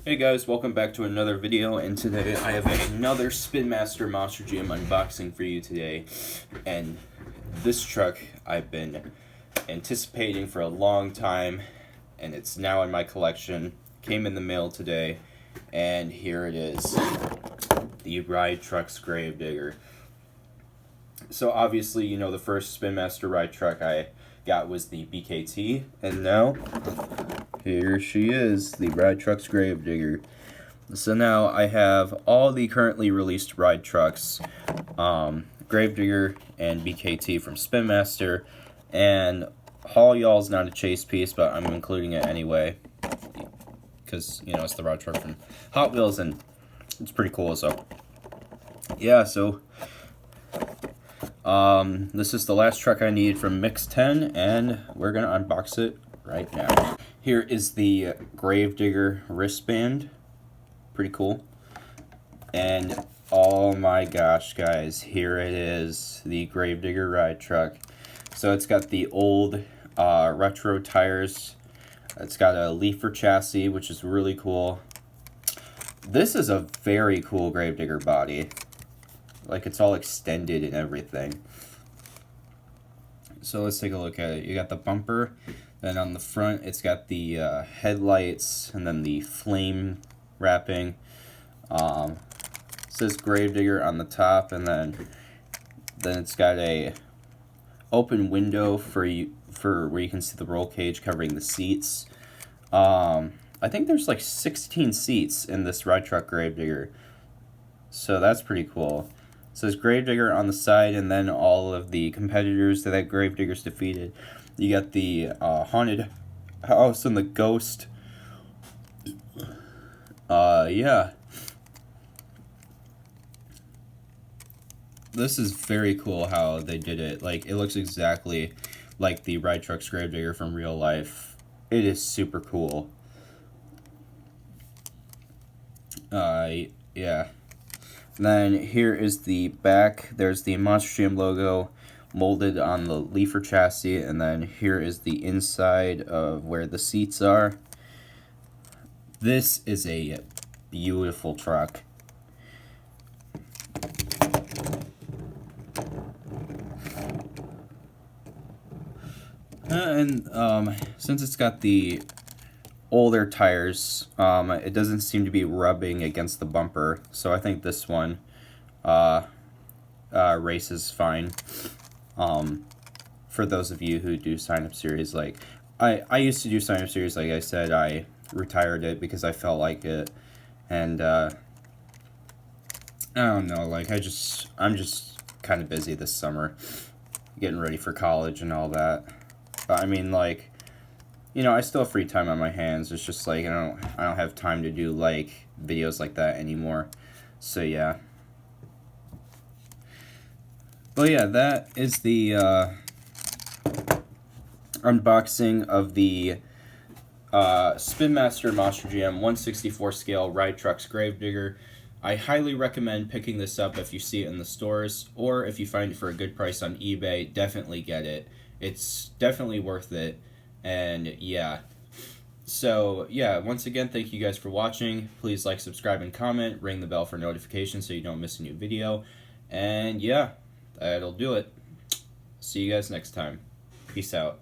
Hey guys, welcome back to another video, and today I have another Spin Master Monster Jam unboxing for you today. And this truck I've been anticipating for a long time, and it's now in my collection. Came in the mail today, and here it is, the Ride Trucks Gravedigger. So obviously, you know, the first Spin Master ride truck I got was the BKT, and now here she is, the Ride Trucks Gravedigger. So now I have all the currently released ride trucks, Gravedigger and BKT from Spin Master, and Haul Y'all's not a chase piece, but I'm including it anyway, because, you know, it's the ride truck from Hot Wheels, and it's pretty cool, so yeah, so this is the last truck I need from Mix 10, and we're gonna unbox it right now. Here is the Gravedigger wristband. Pretty cool. And oh my gosh, guys, here it is, the Gravedigger ride truck. So it's got the old retro tires. It's got a leafer chassis, which is really cool. This is a very cool Gravedigger body. Like, it's all extended and everything. So let's take a look at it. You got the bumper. Then on the front, it's got the headlights and then the flame wrapping. It says Gravedigger on the top, and then it's got a open window for where you can see the roll cage covering the seats. I think there's like 16 seats in this ride truck Gravedigger, so that's pretty cool. It says Gravedigger on the side, and then all of the competitors that Gravedigger's defeated. You got the haunted house and the ghost. Yeah. This is very cool how they did it. Like, it looks exactly like the Ride Trucks Gravedigger from real life. It is super cool. Yeah. Then here is the back. There's the Monster Jam logo molded on the leafer chassis, and then here is the inside of where the seats are. This is a beautiful truck. Since it's got the older tires, it doesn't seem to be rubbing against the bumper, so I think this one races fine. For those of you who do sign-up series, like I used to do sign-up series, like I said, I retired it because I felt like it, and I don't know, like I'm just kind of busy this summer, getting ready for college and all that. But I mean, like, you know, I still have free time on my hands. It's just like I don't have time to do like videos like that anymore. So yeah. But yeah, that is the unboxing of the Spin Master Monster Jam 1/64 scale Ride Trucks Gravedigger. I highly recommend picking this up if you see it in the stores, or if you find it for a good price on eBay, definitely get it. It's definitely worth it, and yeah. So yeah, once again, thank you guys for watching. Please like, subscribe, and comment. Ring the bell for notifications so you don't miss a new video. And yeah, that'll do it. See you guys next time. Peace out.